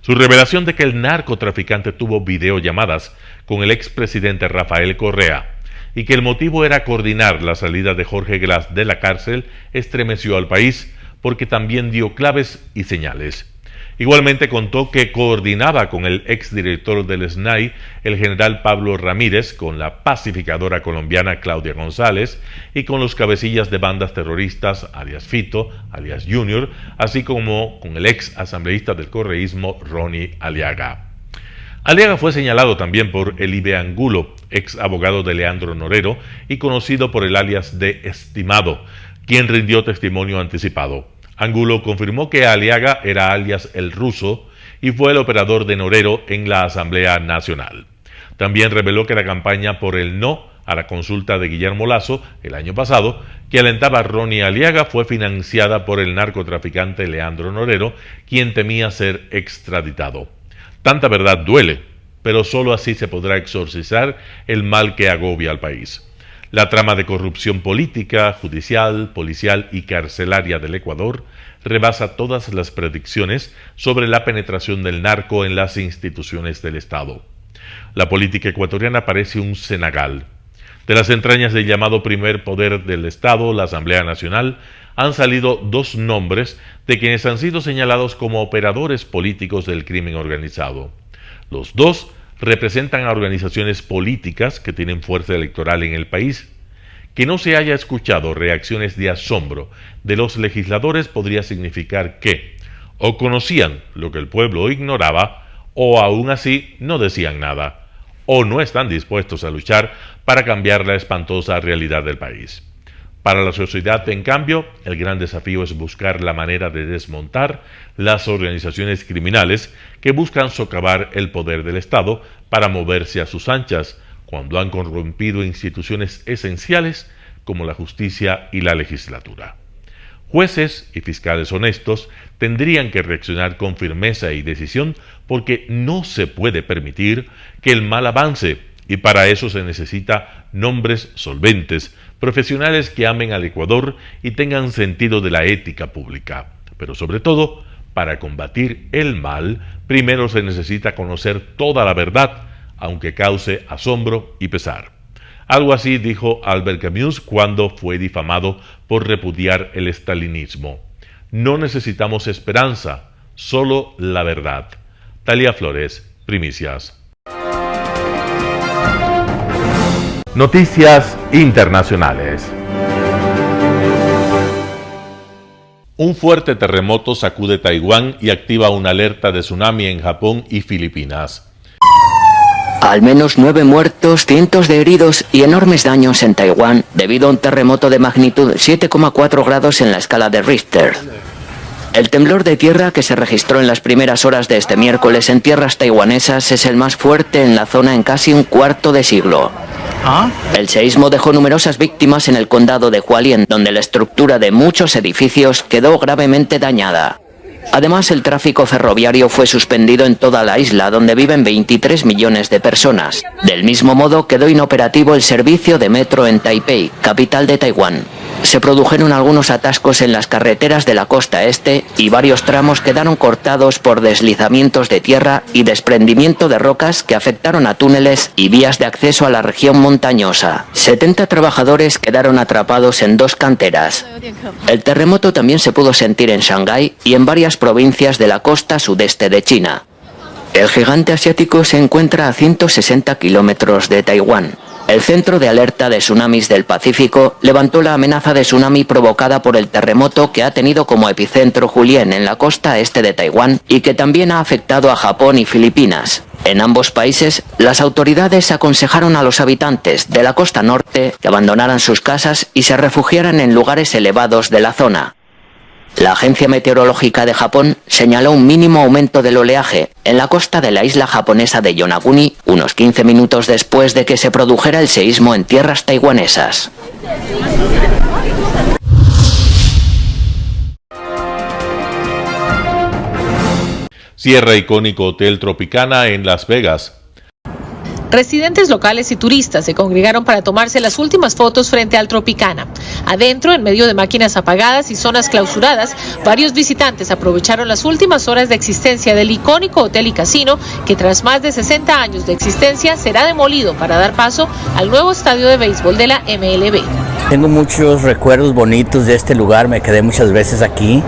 Su revelación de que el narcotraficante tuvo videollamadas con el expresidente Rafael Correa y que el motivo era coordinar la salida de Jorge Glas de la cárcel estremeció al país porque también dio claves y señales. Igualmente contó que coordinaba con el exdirector del SNAI, el general Pablo Ramírez, con la pacificadora colombiana Claudia González y con los cabecillas de bandas terroristas, alias Fito, alias Junior, así como con el ex asambleísta del correísmo Ronnie Aliaga. Aliaga fue señalado también por Elibe Angulo, ex abogado de Leandro Norero y conocido por el alias de Estimado, quien rindió testimonio anticipado. Angulo confirmó que Aliaga era alias El Ruso y fue el operador de Norero en la Asamblea Nacional. También reveló que la campaña por el no a la consulta de Guillermo Lasso el año pasado, que alentaba a Ronnie Aliaga, fue financiada por el narcotraficante Leandro Norero, quien temía ser extraditado. Tanta verdad duele, pero solo así se podrá exorcizar el mal que agobia al país. La trama de corrupción política, judicial, policial y carcelaria del Ecuador rebasa todas las predicciones sobre la penetración del narco en las instituciones del Estado. La política ecuatoriana parece un cenagal. De las entrañas del llamado primer poder del Estado, la Asamblea Nacional, han salido dos nombres de quienes han sido señalados como operadores políticos del crimen organizado. Los dos representan a organizaciones políticas que tienen fuerza electoral en el país. Que no se haya escuchado reacciones de asombro de los legisladores podría significar que o conocían lo que el pueblo ignoraba, o aún así no decían nada, o no están dispuestos a luchar para cambiar la espantosa realidad del país. Para la sociedad, en cambio, el gran desafío es buscar la manera de desmontar las organizaciones criminales que buscan socavar el poder del Estado para moverse a sus anchas, cuando han corrompido instituciones esenciales como la justicia y la legislatura. Jueces y fiscales honestos tendrían que reaccionar con firmeza y decisión porque no se puede permitir que el mal avance, y para eso se necesita nombres solventes, profesionales que amen al Ecuador y tengan sentido de la ética pública. Pero sobre todo, para combatir el mal, primero se necesita conocer toda la verdad, aunque cause asombro y pesar. Algo así dijo Albert Camus cuando fue difamado por repudiar el estalinismo. No necesitamos esperanza, solo la verdad. Talia Flores, Primicias. Noticias internacionales. Un fuerte terremoto sacude Taiwán y activa una alerta de tsunami en Japón y Filipinas. Al menos 9 muertos, cientos de heridos y enormes daños en Taiwán debido a un terremoto de magnitud 7,4 grados en la escala de Richter. El temblor de tierra que se registró en las primeras horas de este miércoles en tierras taiwanesas es el más fuerte en la zona en casi un cuarto de siglo. El seísmo dejó numerosas víctimas en el condado de Hualien, donde la estructura de muchos edificios quedó gravemente dañada. Además, el tráfico ferroviario fue suspendido en toda la isla, donde viven 23 millones de personas. Del mismo modo, quedó inoperativo el servicio de metro en Taipei, capital de Taiwán. Se produjeron algunos atascos en las carreteras de la costa este y varios tramos quedaron cortados por deslizamientos de tierra y desprendimiento de rocas que afectaron a túneles y vías de acceso a la región montañosa. 70 trabajadores quedaron atrapados en 2 canteras. El terremoto también se pudo sentir en Shanghái y en varias provincias de la costa sudeste de China. El gigante asiático se encuentra a 160 kilómetros de Taiwán. El Centro de Alerta de Tsunamis del Pacífico levantó la amenaza de tsunami provocada por el terremoto que ha tenido como epicentro Hualien en la costa este de Taiwán y que también ha afectado a Japón y Filipinas. En ambos países, las autoridades aconsejaron a los habitantes de la costa norte que abandonaran sus casas y se refugiaran en lugares elevados de la zona. La Agencia Meteorológica de Japón señaló un mínimo aumento del oleaje en la costa de la isla japonesa de Yonaguni unos 15 minutos después de que se produjera el seísmo en tierras taiwanesas. Cierra icónico Hotel Tropicana en Las Vegas. Residentes locales y turistas se congregaron para tomarse las últimas fotos frente al Tropicana. Adentro, en medio de máquinas apagadas y zonas clausuradas, varios visitantes aprovecharon las últimas horas de existencia del icónico hotel y casino, que tras más de 60 años de existencia será demolido para dar paso al nuevo estadio de béisbol de la MLB. Tengo muchos recuerdos bonitos de este lugar, me quedé muchas veces aquí.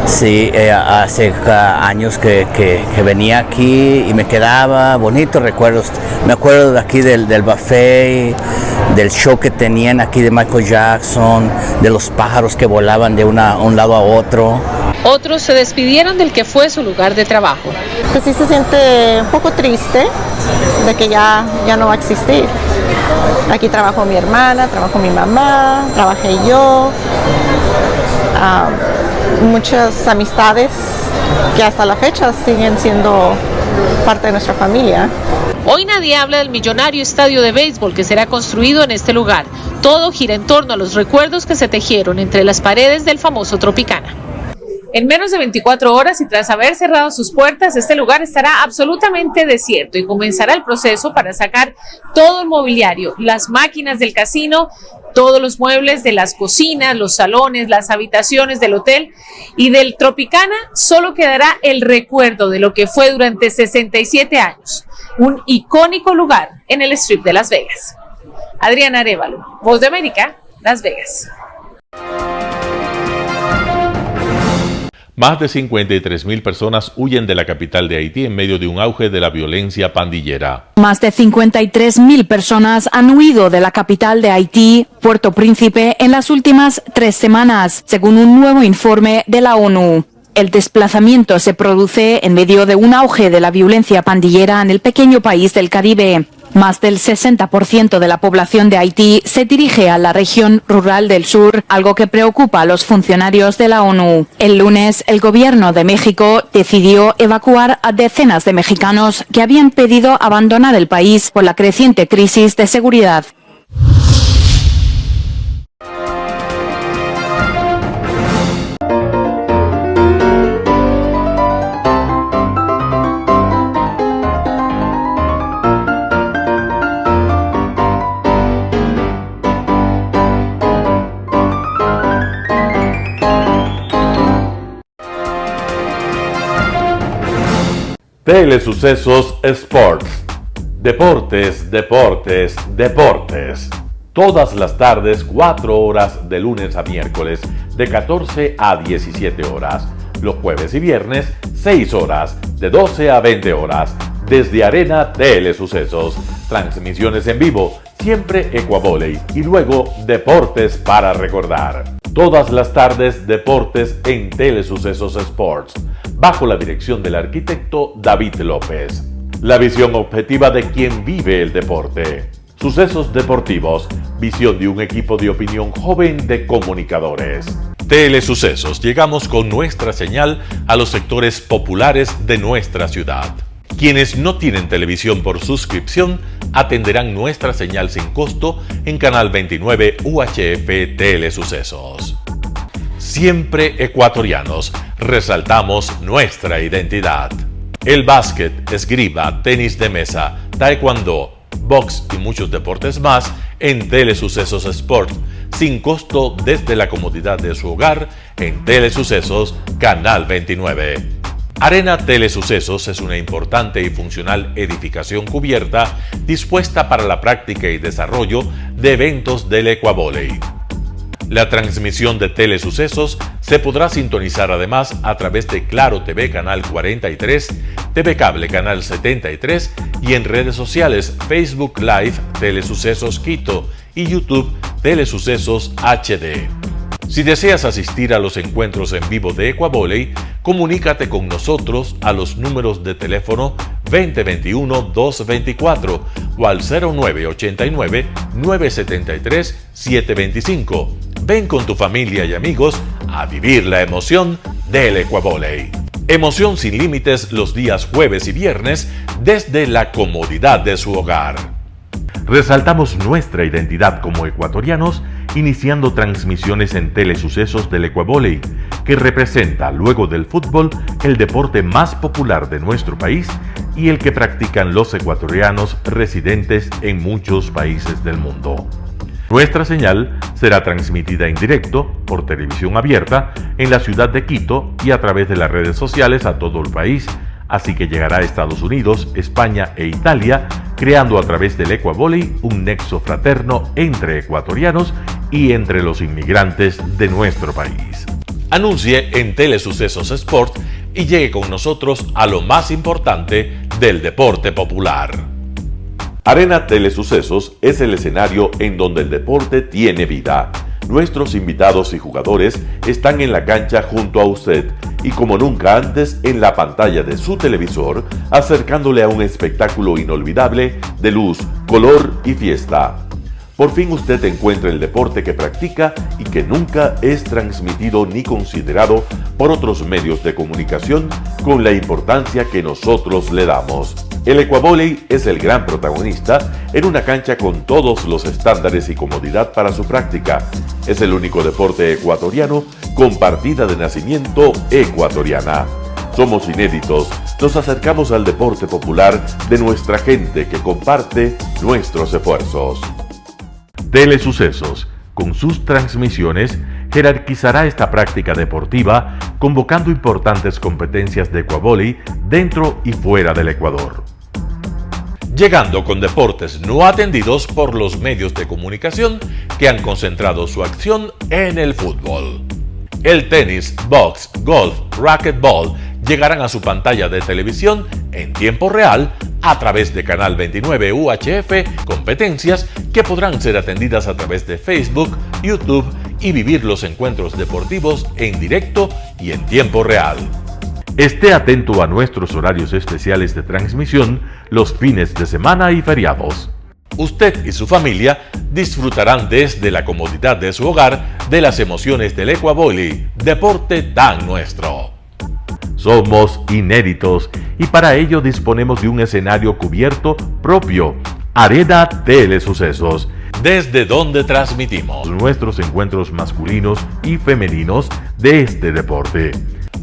Sí, hace años que venía aquí y me quedaba bonitos recuerdos. Me acuerdo de aquí del buffet, del show que tenían aquí de Michael Jackson, de los pájaros que volaban de un lado a otro. Otros se despidieron del que fue su lugar de trabajo. Pues sí se siente un poco triste de que ya no va a existir. Aquí trabajó mi hermana, trabajó mi mamá, trabajé yo. Muchas amistades que hasta la fecha siguen siendo parte de nuestra familia. Hoy nadie habla del millonario estadio de béisbol que será construido en este lugar. Todo gira en torno a los recuerdos que se tejieron entre las paredes del famoso Tropicana. En menos de 24 horas y tras haber cerrado sus puertas, este lugar estará absolutamente desierto y comenzará el proceso para sacar todo el mobiliario, las máquinas del casino, todos los muebles de las cocinas, los salones, las habitaciones del hotel, y del Tropicana solo quedará el recuerdo de lo que fue durante 67 años, un icónico lugar en el Strip de Las Vegas. Adriana Arévalo, Voz de América, Las Vegas. Más de 53.000 personas huyen de la capital de Haití en medio de un auge de la violencia pandillera. Más de 53.000 personas han huido de la capital de Haití, Puerto Príncipe, en las últimas 3 semanas, según un nuevo informe de la ONU. El desplazamiento se produce en medio de un auge de la violencia pandillera en el pequeño país del Caribe. Más del 60% de la población de Haití se dirige a la región rural del sur, algo que preocupa a los funcionarios de la ONU. El lunes, el gobierno de México decidió evacuar a decenas de mexicanos que habían pedido abandonar el país por la creciente crisis de seguridad. Telesucesos Sports. Deportes, deportes, deportes. Todas las tardes, 4 horas de lunes a miércoles, de 14 a 17 horas. Los jueves y viernes, 6 horas, de 12 a 20 horas. Desde Arena Telesucesos. Transmisiones en vivo, siempre Ecuavoley. Y luego, deportes para recordar. Todas las tardes, deportes en Telesucesos Sports, bajo la dirección del arquitecto David López. La visión objetiva de quien vive el deporte. Sucesos deportivos, visión de un equipo de opinión joven de comunicadores. Telesucesos, llegamos con nuestra señal a los sectores populares de nuestra ciudad. Quienes no tienen televisión por suscripción atenderán nuestra señal sin costo en Canal 29 UHF Telesucesos. Siempre ecuatorianos, resaltamos nuestra identidad. El básquet, esgrima, tenis de mesa, taekwondo, box y muchos deportes más en Telesucesos Sport, sin costo desde la comodidad de su hogar en Telesucesos Canal 29. Arena Telesucesos es una importante y funcional edificación cubierta dispuesta para la práctica y desarrollo de eventos del Ecuavóley. La transmisión de Telesucesos se podrá sintonizar además a través de Claro TV Canal 43, TV Cable Canal 73 y en redes sociales Facebook Live Telesucesos Quito y YouTube Telesucesos HD. Si deseas asistir a los encuentros en vivo de Ecuavóley, comunícate con nosotros a los números de teléfono 2021-224 o al 0989-973-725. Ven con tu familia y amigos a vivir la emoción del Ecuavóley. Emoción sin límites los días jueves y viernes desde la comodidad de su hogar. Resaltamos nuestra identidad como ecuatorianos iniciando transmisiones en Telesucesos del Ecuavóley, que representa, luego del fútbol, el deporte más popular de nuestro país y el que practican los ecuatorianos residentes en muchos países del mundo. Nuestra señal será transmitida en directo por televisión abierta en la ciudad de Quito y a través de las redes sociales a todo el país, así que llegará a Estados Unidos, España e Italia, creando a través del Ecuavóley un nexo fraterno entre ecuatorianos y entre los inmigrantes de nuestro país. Anuncie en Telesucesos Sport y llegue con nosotros a lo más importante del deporte popular. Arena Telesucesos es el escenario en donde el deporte tiene vida. Nuestros invitados y jugadores están en la cancha junto a usted y como nunca antes en la pantalla de su televisor, acercándole a un espectáculo inolvidable de luz, color y fiesta. Por fin usted encuentra el deporte que practica y que nunca es transmitido ni considerado por otros medios de comunicación con la importancia que nosotros le damos. El Ecuavóley es el gran protagonista en una cancha con todos los estándares y comodidad para su práctica. Es el único deporte ecuatoriano con partida de nacimiento ecuatoriana. Somos inéditos, nos acercamos al deporte popular de nuestra gente que comparte nuestros esfuerzos. Telesucesos, con sus transmisiones, jerarquizará esta práctica deportiva, convocando importantes competencias de Ecuavóley dentro y fuera del Ecuador. Llegando con deportes no atendidos por los medios de comunicación que han concentrado su acción en el fútbol. El tenis, box, golf, racquetball llegarán a su pantalla de televisión en tiempo real a través de Canal 29 UHF, competencias que podrán ser atendidas a través de Facebook, YouTube y vivir los encuentros deportivos en directo y en tiempo real. Esté atento a nuestros horarios especiales de transmisión los fines de semana y feriados. Usted y su familia disfrutarán desde la comodidad de su hogar de las emociones del Ecuavóley, deporte tan nuestro. Somos inéditos y para ello disponemos de un escenario cubierto propio, Arena Telesucesos, desde donde transmitimos nuestros encuentros masculinos y femeninos de este deporte.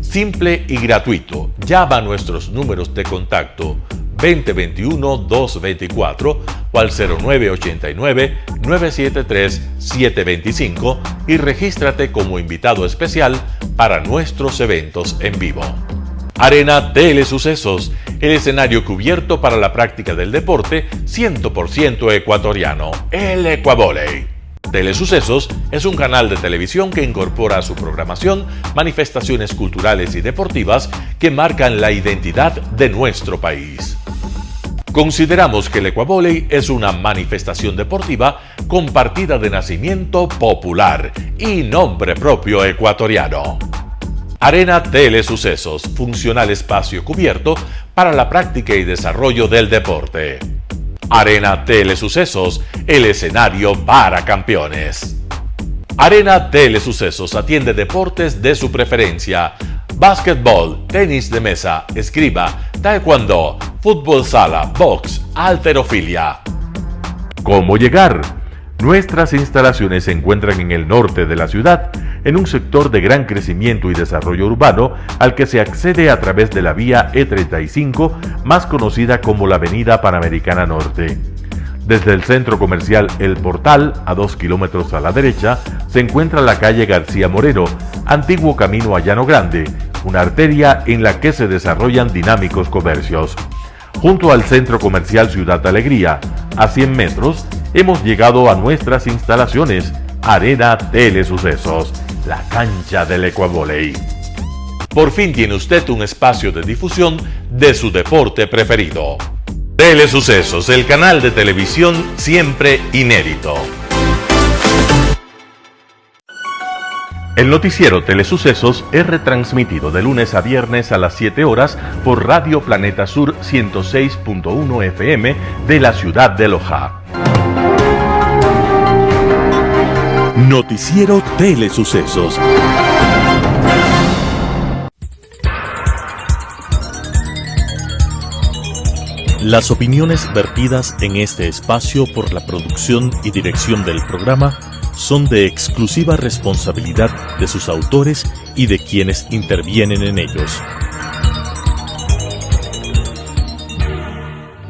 Simple y gratuito. Llama a nuestros números de contacto 2021-224 o al 0989-973-725 y regístrate como invitado especial para nuestros eventos en vivo. Arena Telesucesos, el escenario cubierto para la práctica del deporte 100% ecuatoriano, el Ecuavóley. Telesucesos es un canal de televisión que incorpora a su programación manifestaciones culturales y deportivas que marcan la identidad de nuestro país. Consideramos que el Ecuavóley es una manifestación deportiva con partida de nacimiento popular y nombre propio ecuatoriano. Arena Telesucesos, funcional espacio cubierto para la práctica y desarrollo del deporte. Arena Telesucesos, el escenario para campeones. Arena Telesucesos atiende deportes de su preferencia: básquetbol, tenis de mesa, esgrima, taekwondo, fútbol sala, box, halterofilia. ¿Cómo llegar? Nuestras instalaciones se encuentran en el norte de la ciudad, en un sector de gran crecimiento y desarrollo urbano al que se accede a través de la vía E35, más conocida como la Avenida Panamericana Norte. Desde el centro comercial El Portal, a 2 kilómetros a la derecha, se encuentra la calle García Moreno, antiguo camino a Llano Grande, una arteria en la que se desarrollan dinámicos comercios. Junto al centro comercial Ciudad Alegría, a 100 metros, hemos llegado a nuestras instalaciones, Arena Telesucesos, la cancha del Ecuavoley. Por fin tiene usted un espacio de difusión de su deporte preferido. Telesucesos, el canal de televisión siempre inédito. El noticiero Telesucesos es retransmitido de lunes a viernes a las 7 horas por Radio Planeta Sur 106.1 FM de la ciudad de Loja. Noticiero Telesucesos. Las opiniones vertidas en este espacio por la producción y dirección del programa son de exclusiva responsabilidad de sus autores y de quienes intervienen en ellos.